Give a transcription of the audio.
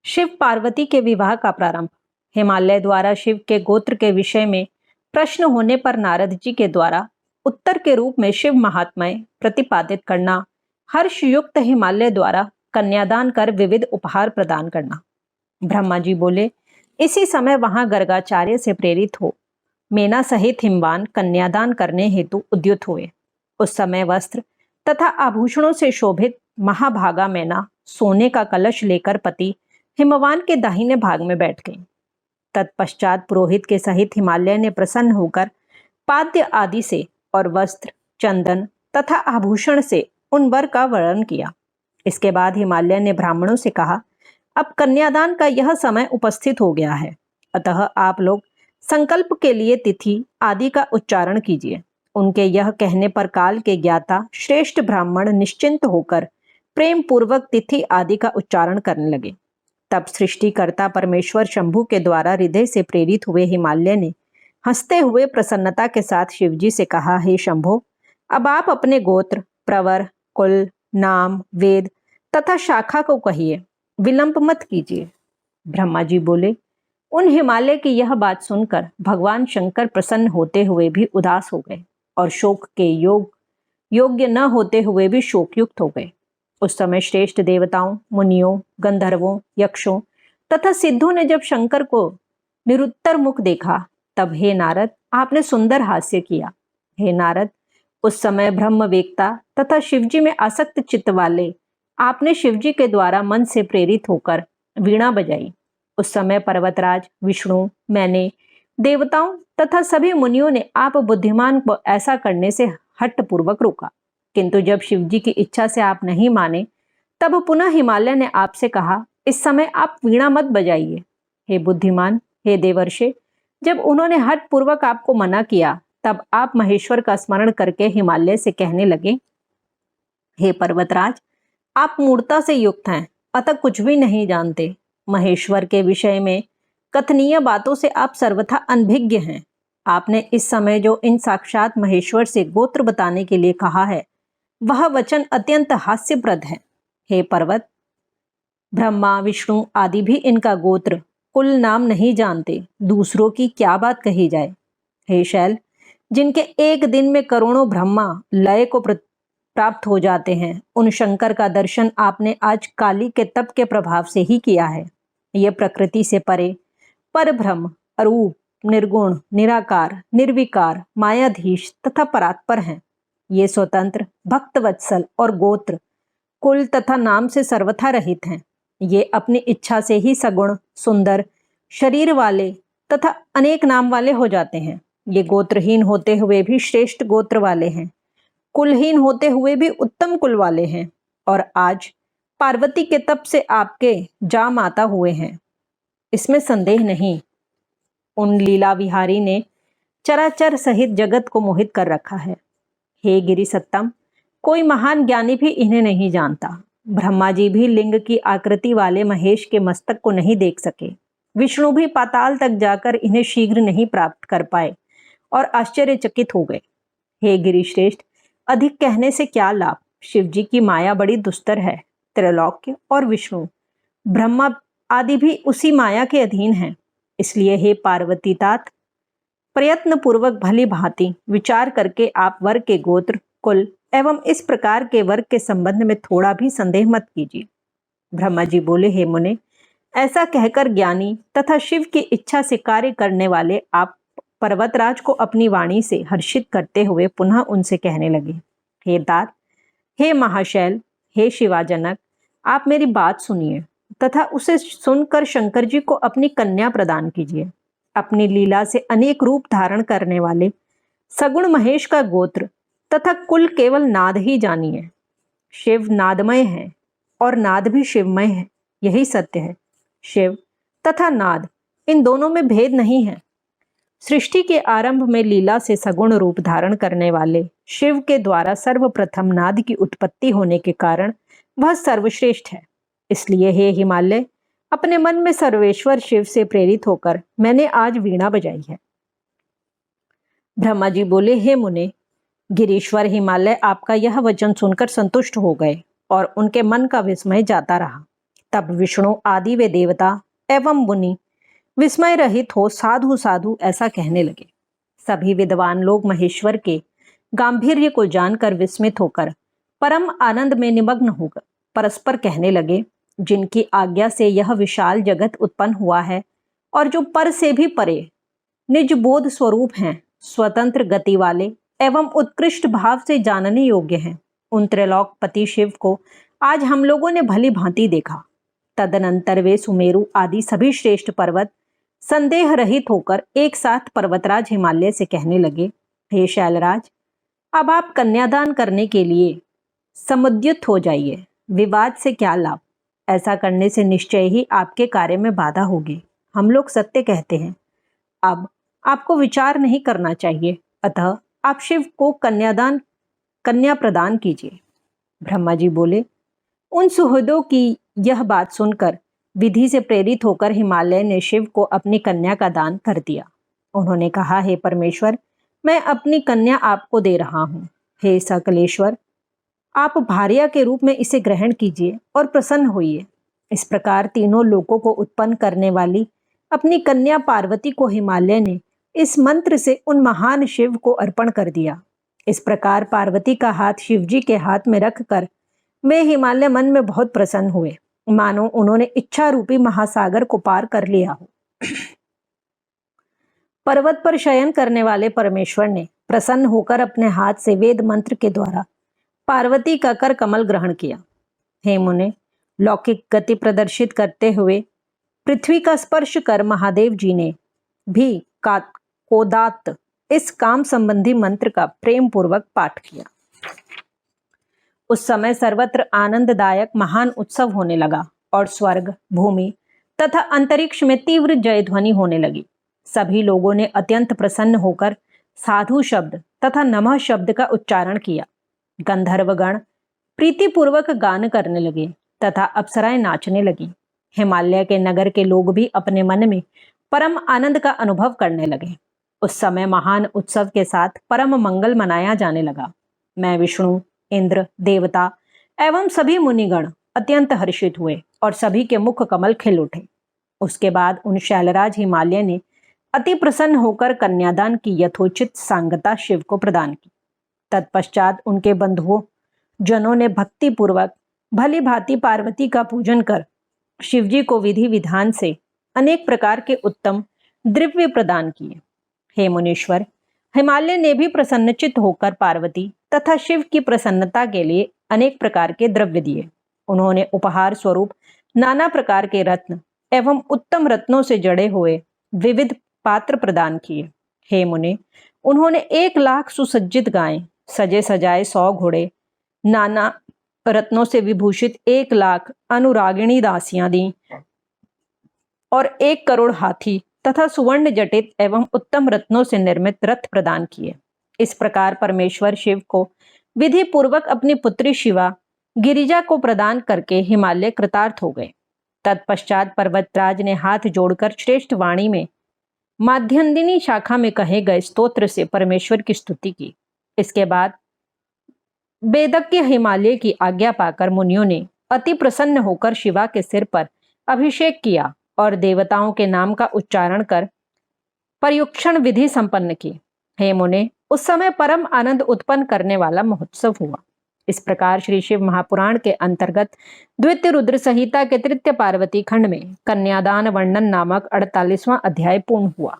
शिव पार्वती के विवाह का प्रारंभ। हिमालय द्वारा शिव के गोत्र के विषय में प्रश्न होने पर नारद जी के द्वारा उत्तर के रूप में शिव महात्म्य प्रतिपादित करना, हर्ष युक्त हिमालय द्वारा कन्यादान कर विविध उपहार प्रदान करना। ब्रह्मा जी बोले, इसी समय वहां गर्गाचार्य से प्रेरित हो मेना सहित हिमवान कन्यादान करने हेतु उद्युत हुए। उस समय वस्त्र तथा आभूषणों से शोभित महाभागा मेना सोने का कलश लेकर पति हिमवान के दाहिने भाग में बैठ गई। तत्पश्चात पुरोहित के सहित हिमालय ने प्रसन्न होकर पाद्य आदि से और वस्त्र, चंदन तथा आभूषण से उन वर का वर्णन किया। इसके बाद हिमालय ने ब्राह्मणों से कहा, अब कन्यादान का यह समय उपस्थित हो गया है, अतः आप लोग संकल्प के लिए तिथि आदि का उच्चारण कीजिए। उनके यह कहने पर काल के ज्ञाता श्रेष्ठ ब्राह्मण निश्चिंत होकर प्रेम पूर्वक तिथि आदि का उच्चारण करने लगे। तब सृष्टिकर्ता परमेश्वर शंभु के द्वारा हृदय से प्रेरित हुए हिमालय ने हंसते हुए प्रसन्नता के साथ शिवजी से कहा, हे शंभो, अब आप अपने गोत्र, प्रवर, कुल, नाम, वेद तथा शाखा को कहिए, विलंब मत कीजिए। ब्रह्मा जी बोले, उन हिमालय की यह बात सुनकर भगवान शंकर प्रसन्न होते हुए भी उदास हो गए और शोक के योग्य न होते हुए भी शोकयुक्त हो गए। उस समय श्रेष्ठ देवताओं, मुनियों, गंधर्वों, यक्षों तथा सिद्धों ने जब शंकर को निरुत्तर मुख देखा, तब हे नारद, आपने सुंदर हास्य किया। हे नारद, उस समय ब्रह्मवेत्ता तथा शिवजी में आसक्त चित्त वाले आपने शिवजी के द्वारा मन से प्रेरित होकर वीणा बजाई। उस समय पर्वतराज, विष्णु, मैंने, देवताओं तथा सभी मुनियों ने आप बुद्धिमान को ऐसा करने से हठपूर्वक रोका, किंतु जब शिवजी की इच्छा से आप नहीं माने, तब पुनः हिमालय ने आपसे कहा, इस समय आप वीणा मत बजाइए। हे बुद्धिमान, हे देवर्षि, जब उन्होंने हठपूर्वक आपको मना किया, तब आप महेश्वर का स्मरण करके हिमालय से कहने लगे, हे पर्वतराज, आप मूर्ता से युक्त हैं, अतः कुछ भी नहीं जानते। महेश्वर के विषय में कथनीय बातों से आप सर्वथा अनभिज्ञ हैं। आपने इस समय जो इन साक्षात महेश्वर से गोत्र बताने के लिए कहा है, वह वचन अत्यंत हास्यप्रद है। हे पर्वत, ब्रह्मा, विष्णु आदि भी इनका गोत्र, कुल, नाम नहीं जानते, दूसरों की क्या बात कही जाए। हे शैल, जिनके एक दिन में करोड़ों ब्रह्मा लय को प्राप्त हो जाते हैं, उन शंकर का दर्शन आपने आज काली के तप के प्रभाव से ही किया है। ये प्रकृति से परे परब्रह्म, अरूप, निर्गुण, निराकार, निर्विकार, मायाधीश तथा परात्पर हैं। ये स्वतंत्र, भक्तवत्सल और गोत्र, कुल तथा नाम से सर्वथा रहित हैं। ये अपनी इच्छा से ही सगुण, सुंदर शरीर वाले तथा अनेक नाम वाले हो जाते हैं। ये गोत्रहीन होते हुए भी श्रेष्ठ गोत्र वाले हैं, कुलहीन होते हुए भी उत्तम कुल वाले हैं, और आज पार्वती के तप से आपके जा माता हुए हैं, इसमें संदेह नहीं। उन लीला विहारी ने चराचर सहित जगत को मोहित कर रखा है। हे गिरि सत्तम, कोई महान ज्ञानी भी इन्हें नहीं जानता। ब्रह्मा जी भी लिंग की आकृति वाले महेश के मस्तक को नहीं देख सके। विष्णु भी पाताल तक जाकर इन्हें शीघ्र नहीं प्राप्त कर पाए और आश्चर्यचकित हो गए। हे गिरिश्रेष्ठ, अधिक कहने से क्या लाभ। शिवजी की माया बड़ी दुस्तर है। त्रैलोक्य और विष्णु, ब्रह्मा आदि भी उसी माया के अधीन हैं। इसलिए हे पार्वती तात, प्रयत्न पूर्वक भली भांति विचार करके आप वर के गोत्र, कुल एवं इस प्रकार के वर्ग के संबंध में थोड़ा भी संदेह मत कीजिए। ब्रह्मा जी बोले, हे मुने, ऐसा कहकर ज्ञानी तथा शिव की इच्छा से कार्य करने वाले आप पर्वतराज को अपनी वाणी से हर्षित करते हुए पुनः उनसे कहने लगे, हे तात, हे महाशैल, हे शिवाजनक, आप मेरी बात सुनिए तथा उसे सुनकर शंकर जी को अपनी कन्या प्रदान कीजिए। अपनी लीला से अनेक रूप धारण करने वाले सगुण महेश का गोत्र तथा कुल केवल नाद ही जानिए। शिव नादमय है और नाद भी शिवमय है, यही सत्य है। शिव तथा नाद, इन दोनों में भेद नहीं है। सृष्टि के आरंभ में लीला से सगुण रूप धारण करने वाले शिव के द्वारा सर्वप्रथम नाद की उत्पत्ति होने के कारण वह सर्वश्रेष्ठ है। इसलिए हे हिमालय, अपने मन में सर्वेश्वर शिव से प्रेरित होकर मैंने आज वीणा बजाई है। ब्रह्मा जी बोले, हे मुने, गिरीश्वर हिमालय आपका यह वचन सुनकर संतुष्ट हो गए और उनके मन का विस्मय जाता रहा। तब विष्णु आदि वे देवता एवं मुनि विस्मय रहित हो साधु साधु ऐसा कहने लगे। सभी विद्वान लोग महेश्वर के गांधीर्य को जानकर विस्मित होकर परम आनंद में निमग्न होकर परस्पर कहने लगे, जिनकी आज्ञा से यह विशाल जगत उत्पन्न हुआ है और जो पर से भी परे निज बोध स्वरूप हैं, स्वतंत्र गति वाले एवं उत्कृष्ट भाव से जानने योग्य हैं, उन त्रैलोकपति शिव को आज हम लोगों ने भली भांति देखा। तदनंतर वे सुमेरु आदि सभी श्रेष्ठ पर्वत संदेह रहित होकर एक साथ पर्वतराज हिमालय से कहने लगे, हे शैलराज, अब आप कन्यादान करने के लिए समुद्यत हो जाइए। विवाद से क्या लाभ? ऐसा करने से निश्चय ही आपके कार्य में बाधा होगी। हम लोग सत्य कहते हैं। अब आपको विचार नहीं करना चाहिए, अतः आप शिव को कन्या प्रदान कीजिए। ब्रह्मा जी बोले, उन सुहृदों की यह बात सुनकर विधि से प्रेरित होकर हिमालय ने शिव को अपनी कन्या का दान कर दिया। उन्होंने कहा, हे परमेश्वर, मैं अपनी कन्या आपको दे रहा हूँ। हे सकलेश्वर, आप भार्या के रूप में इसे ग्रहण कीजिए और प्रसन्न होइए। इस प्रकार तीनों लोकों को उत्पन्न करने वाली अपनी कन्या पार्वती को हिमालय ने इस मंत्र से उन महान शिव को अर्पण कर दिया। इस प्रकार पार्वती का हाथ शिवजी के हाथ में रखकर वे हिमालय मन में बहुत प्रसन्न हुए, मानो उन्होंने इच्छा रूपी महासागर को पार कर लिया हो। पर्वत पर शयन करने वाले परमेश्वर ने प्रसन्न होकर अपने हाथ से वेद मंत्र के द्वारा पार्वती का कर कमल ग्रहण किया। हे मुने, लौकिक गति प्रदर्शित करते हुए पृथ्वी का स्पर्श कर महादेव जी ने भी कोदात इस काम संबंधी मंत्र का प्रेम पूर्वक पाठ किया। उस समय सर्वत्र आनंददायक महान उत्सव होने लगा और स्वर्ग, भूमि तथा अंतरिक्ष में तीव्र जय ध्वनि होने लगी। सभी लोगों ने अत्यंत प्रसन्न होकर साधु शब्द तथा नमः शब्द का उच्चारण किया। गंधर्वगण प्रीतिपूर्वक गान करने लगे तथा अप्सराएं नाचने लगी। हिमालय के नगर के लोग भी अपने मन में परम आनंद का अनुभव करने लगे। उस समय महान उत्सव के साथ परम मंगल मनाया जाने लगा। मैं विष्णु, इंद्र, देवता एवं सभी मुनिगण अत्यंत हर्षित हुए और सभी के मुख कमल खिल उठे। उसके बाद उन शैलराज हिमालय ने अति प्रसन्न होकर कन्यादान की यथोचित सांगता शिव को प्रदान की। तत्पश्चात उनके बंधुओं जनों ने भक्ति पूर्वक भली भांति पार्वती का पूजन कर शिवजी को विधि विधान से अनेक प्रकार के उत्तम द्रव्य प्रदान किए। हे मुनीश्वर, हिमालय ने भी प्रसन्नचित होकर पार्वती तथा शिव की प्रसन्नता के लिए अनेक प्रकार के द्रव्य दिए। उन्होंने उपहार स्वरूप नाना प्रकार के रत्न एवं उत्तम रत्नों से जड़े हुए विविध पात्र प्रदान किए। हे मुने, उन्होंने 1,00,000 सुसज्जित गायें, सजे सजाए 100 घोड़े, नाना रत्नों से विभूषित 1,00,000 अनुरागिणी दासियां दी और 1 करोड़ हाथी तथा सुवर्ण जटित एवं उत्तम रत्नों से निर्मित रथ प्रदान किए। इस प्रकार परमेश्वर शिव को विधि पूर्वक अपनी पुत्री शिवा गिरिजा को प्रदान करके हिमालय कृतार्थ हो गए। तत्पश्चात पर्वतराज ने हाथ जोड़कर श्रेष्ठ वाणी में माध्यन्दिनी शाखा में कहे गए स्तोत्र से परमेश्वर की स्तुति की। इसके बाद वेदज्ञ हिमालय की आज्ञा पाकर मुनियों ने अति प्रसन्न होकर शिवा के सिर पर अभिषेक किया और देवताओं के नाम का उच्चारण कर पर्युक्षण विधि संपन्न की। हे मुने, उस समय परम आनंद उत्पन्न करने वाला महोत्सव हुआ। इस प्रकार श्री शिव महापुराण के अंतर्गत द्वितीय रुद्र संहिता के तृतीय पार्वती खंड में कन्यादान वर्णन नामक 48वां अध्याय पूर्ण हुआ।